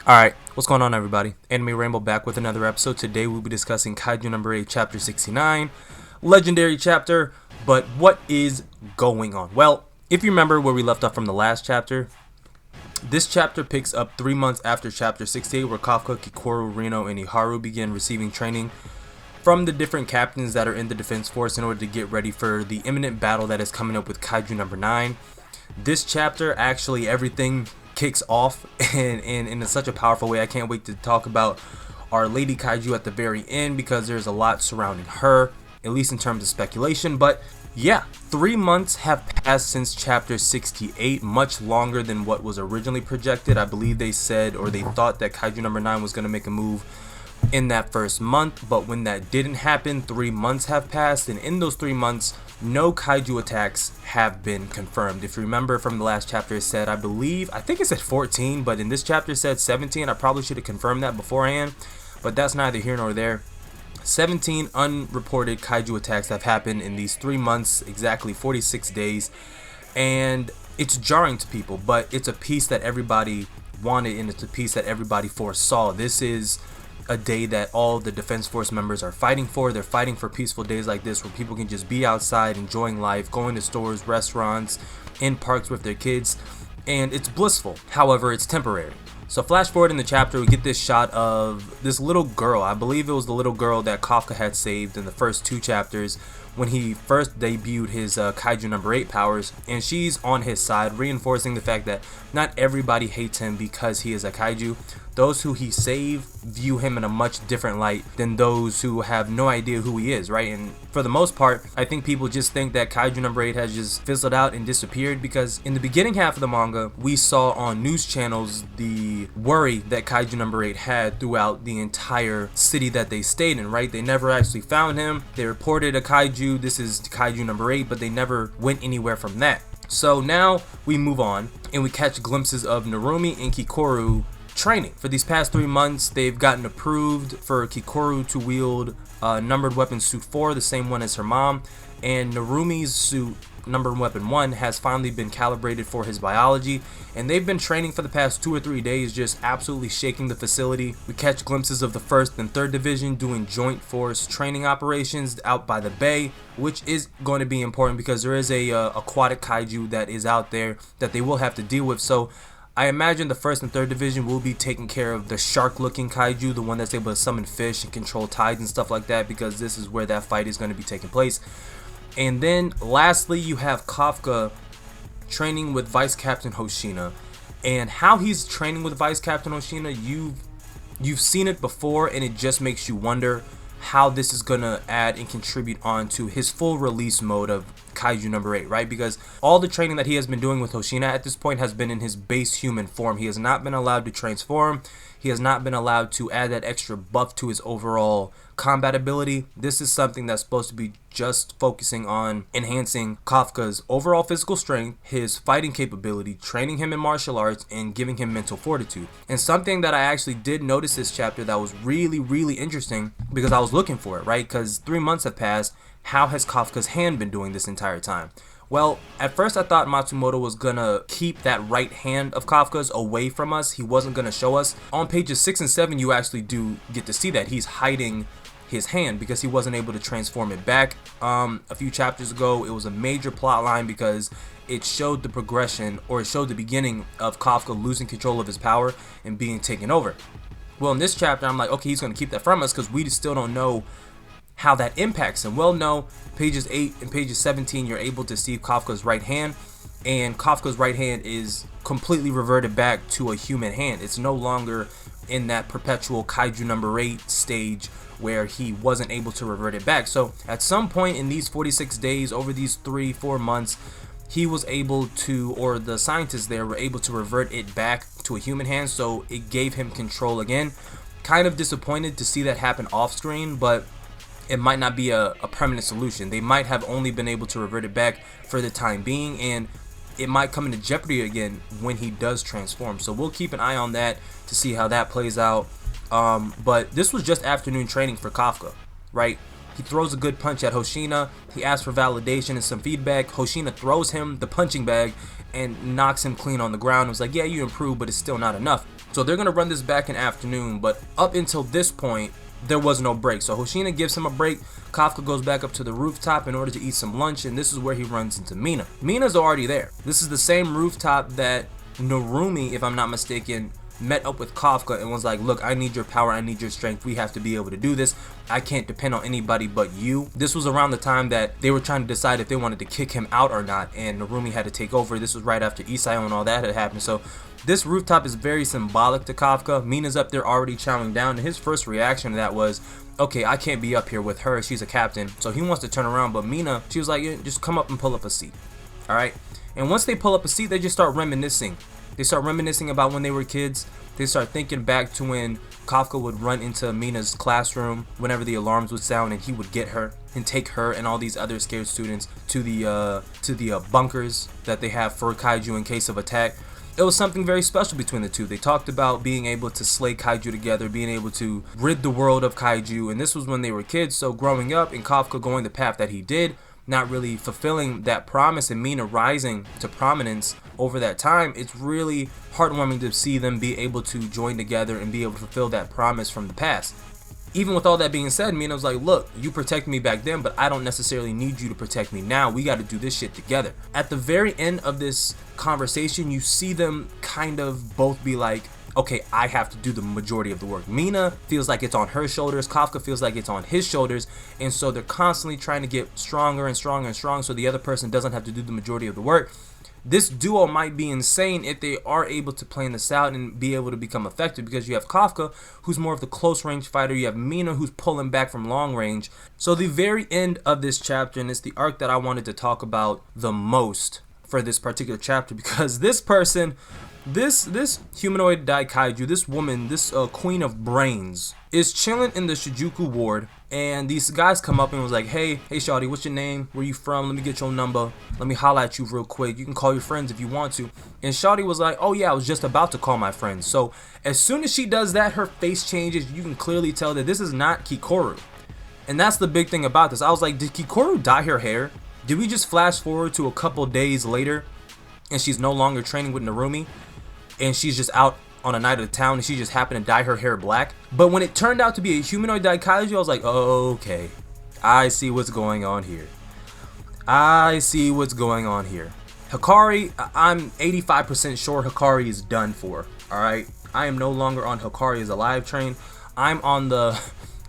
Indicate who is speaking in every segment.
Speaker 1: Alright, what's going on everybody? Anime Rainbow back with another episode. Today we'll be discussing Kaiju No.8 Chapter 69, Legendary Chapter, but what is going on? Well, if you remember where we left off from the last chapter, this chapter picks up 3 months after Chapter 68 where Kafka, Kikoru, Reno, and Iharu begin receiving training from the different captains that are in the defense force in order to get ready for the imminent battle that is coming up with Kaiju No.9. This chapter, actually everything kicks off and in such a powerful way. I can't wait to talk about our Lady Kaiju at the very end because there's a lot surrounding her, at least in terms of speculation. But yeah, 3 months have passed since Chapter 68, much longer than what was originally projected. I believe they said, or they thought, that Kaiju No.9 was going to make a move in that first month, but when that didn't happen, 3 months have passed, and in those 3 months no kaiju attacks have been confirmed. If you remember from the last chapter, it said, I think it said 14, but in this chapter it said 17. I probably should have confirmed that beforehand, but that's neither here nor there. 17 unreported kaiju attacks have happened in these 3 months, exactly 46 days, and it's jarring to people, but it's a piece that everybody wanted and it's a piece that everybody foresaw. This is a day that all the defense force members are fighting for. They're fighting for peaceful days like this where people can just be outside enjoying life, going to stores, restaurants, in parks with their kids, and it's blissful. However, it's temporary. So flash forward in the chapter, we get this shot of this little girl. I believe it was the little girl that Kafka had saved in the first 2 chapters when he first debuted his Kaiju No.8 powers, and she's on his side, reinforcing the fact that not everybody hates him because he is a kaiju. Those who he saved view him in a much different light than those who have no idea who he is, right? And for the most part, I think people just think that Kaiju No.8 has just fizzled out and disappeared, because in the beginning half of the manga, we saw on news channels the worry that Kaiju No.8 had throughout the entire city that they stayed in, right? They never actually found him. They reported a kaiju, this is Kaiju No.8, but they never went anywhere from that. So now we move on and we catch glimpses of Narumi and Kikoru training. For these past 3 months, they've gotten approved for Kikoru to wield numbered weapon suit 4, the same one as her mom, and Narumi's suit numbered weapon 1 has finally been calibrated for his biology, and they've been training for the past 2 or 3 days, just absolutely shaking the facility. We catch glimpses of the 1st and 3rd Division doing joint force training operations out by the bay, which is going to be important because there is a aquatic kaiju that is out there that they will have to deal with. So I imagine the 1st and 3rd Division will be taking care of the shark-looking kaiju, the one that's able to summon fish and control tides and stuff like that, because this is where that fight is going to be taking place. And then lastly, you have Kafka training with Vice Captain Hoshina, and how he's training with Vice Captain Hoshina, you've seen it before, and it just makes you wonder how this is gonna add and contribute on to his full release mode of Kaiju No.8, right? Because all the training that he has been doing with Hoshina at this point has been in his base human form. He has not been allowed to transform. He has not been allowed to add that extra buff to his overall combat ability. This is something that's supposed to be just focusing on enhancing Kafka's overall physical strength, his fighting capability, training him in martial arts, and giving him mental fortitude. And something that I actually did notice this chapter that was really interesting, because I was looking for it, right? Because 3 months have passed. How has Kafka's hand been doing this entire time? Well, at first I thought Matsumoto was gonna keep that right hand of Kafka's away from us. He wasn't gonna show us. On pages 6 and 7, you actually do get to see that he's hiding his hand because he wasn't able to transform it back. A few chapters ago, it was a major plot line because it showed the progression, or it showed the beginning of Kafka losing control of his power and being taken over. Well, in this chapter, I'm like, okay, he's gonna keep that from us because we still don't know how that impacts him. Well, no, pages 8 and pages 17, you're able to see Kafka's right hand, and Kafka's right hand is completely reverted back to a human hand. It's no longer in that perpetual Kaiju No.8 stage where he wasn't able to revert it back. So at some point in these 46 days, over these 3-4 months, he was able to, or the scientists there were able to revert it back to a human hand, so it gave him control again. Kind of disappointed to see that happen off screen, but it might not be a permanent solution. They might have only been able to revert it back for the time being, and it might come into jeopardy again when he does transform. So we'll keep an eye on that to see how that plays out. But this was just afternoon training for Kafka, right? He throws a good punch at Hoshina. He asks for validation and some feedback. Hoshina throws him the punching bag and knocks him clean on the ground. It was like, yeah, you improved, but it's still not enough. So they're going to run this back in afternoon, but up until this point, there was no break. So Hoshina gives him a break. Kafka goes back up to the rooftop in order to eat some lunch, and this is where he runs into Mina. Mina's already there. This is the same rooftop that Narumi, if I'm not mistaken, met up with Kafka and was like, look, I need your power, I need your strength, we have to be able to do this, I can't depend on anybody but you. This was around the time that they were trying to decide if they wanted to kick him out or not, and Narumi had to take over. This was right after Isayo and all that had happened. So this rooftop is very symbolic to Kafka. Mina's up there already chowing down, and his first reaction to that was, okay, I can't be up here with her, she's a captain. So he wants to turn around, but Mina, she was like, yeah, just come up and pull up a seat. Alright, and once they pull up a seat, they just start reminiscing. They start reminiscing about when they were kids. They start thinking back to when Kafka would run into Mina's classroom whenever the alarms would sound, and he would get her and take her and all these other scared students to the bunkers that they have for kaiju in case of attack. It was something very special between the two. They talked about being able to slay kaiju together, being able to rid the world of kaiju, and this was when they were kids. So growing up and Kafka going the path that he did, not really fulfilling that promise, and Mina rising to prominence over that time, it's really heartwarming to see them be able to join together and be able to fulfill that promise from the past. Even with all that being said, Mina was like, look, you protected me back then, but I don't necessarily need you to protect me now. We got to do this shit together. At the very end of this conversation, you see them kind of both be like, okay, I have to do the majority of the work. Mina feels like it's on her shoulders. Kafka feels like it's on his shoulders. And so they're constantly trying to get stronger and stronger and stronger so the other person doesn't have to do the majority of the work. This duo might be insane if they are able to plan this out and be able to become effective, because you have Kafka, who's more of the close range fighter. You have Mina, who's pulling back from long range. So the very end of this chapter, and it's the arc that I wanted to talk about the most for this particular chapter, because this person, this humanoid daikaiju, this woman, this queen of brains, is chilling in the Shinjuku ward, and these guys come up and was like, hey shawty, what's your name, where you from, let me get your number, let me holla at you real quick, you can call your friends if you want to. And shawty was like, oh yeah, I was just about to call my friends. So as soon as she does that, her face changes. You can clearly tell that this is not Kikoru, and that's the big thing about this. I was like, did Kikoru dye her hair? Did we just flash forward to a couple days later and she's no longer training with Narumi, and she's just out on a night of the town and she just happened to dye her hair black? But when it turned out to be a humanoid daikaiju, I was like, oh, okay, I see what's going on here. I see what's going on here. Hikari, I'm 85% sure Hikari is done for. Alright, I am no longer on Hikari as a live train. I'm on the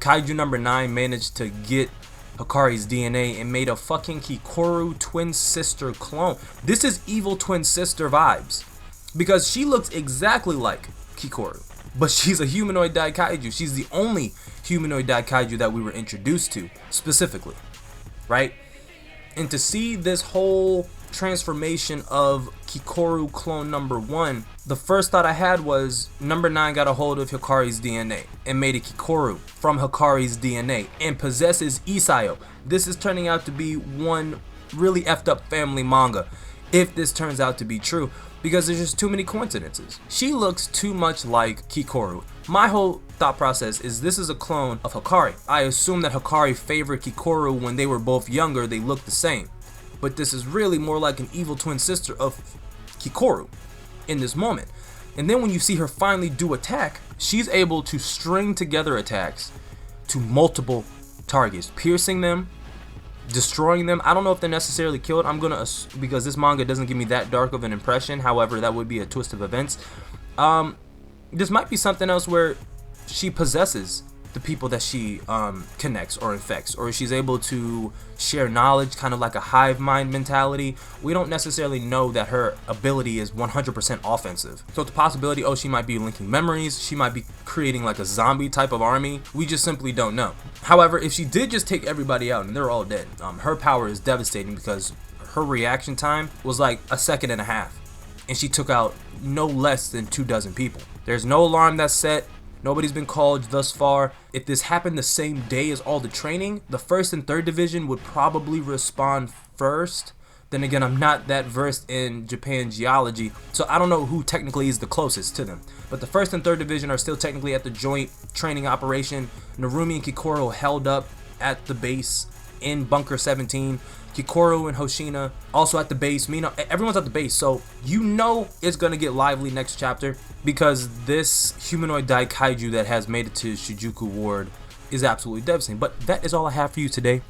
Speaker 1: Kaiju number 9, managed to get Hikari's DNA and made a fucking Kikoru twin sister clone. This is evil twin sister vibes, because she looks exactly like Kikoru, but she's a humanoid daikaiju. She's the only humanoid daikaiju that we were introduced to specifically, right? And to see this whole transformation of Kikoru clone number 1, the first thought I had was number 9 got a hold of Hikari's DNA and made a Kikoru from Hikari's DNA and possesses Isayo. This is turning out to be one really effed up family manga, if this turns out to be true, because there's just too many coincidences. She looks too much like Kikoru. My whole thought process is this is a clone of Hikari. I assume that Hikari favored Kikoru when they were both younger, they looked the same. But this is really more like an evil twin sister of Kikoru in this moment. And then when you see her finally do attack, she's able to string together attacks to multiple targets, piercing them, destroying them. I don't know if they're necessarily killed. I'm gonna because this manga doesn't give me that dark of an impression. However, that would be a twist of events. This might be something else where she possesses the people that she connects or infects, or she's able to share knowledge, kind of like a hive mind mentality. We don't necessarily know that her ability is 100% offensive, so it's a possibility, oh, she might be linking memories, she might be creating like a zombie type of army. We just simply don't know. However, if she did just take everybody out and they're all dead, her power is devastating, because her reaction time was like a second and a half, and she took out no less than 24 people. There's no alarm that's set. Nobody's been called thus far. If this happened the same day as all the training, the 1st and 3rd division would probably respond first. Then again, I'm not that versed in Japan geology, so I don't know who technically is the closest to them. But the 1st and 3rd division are still technically at the joint training operation. Narumi and Kikoru held up at the base in Bunker 17. Kikoru and Hoshina also at the base. Mina, everyone's at the base, so you know it's gonna get lively next chapter because this humanoid Kaiju that has made it to Shinjuku Ward is absolutely devastating. But that is all I have for you today.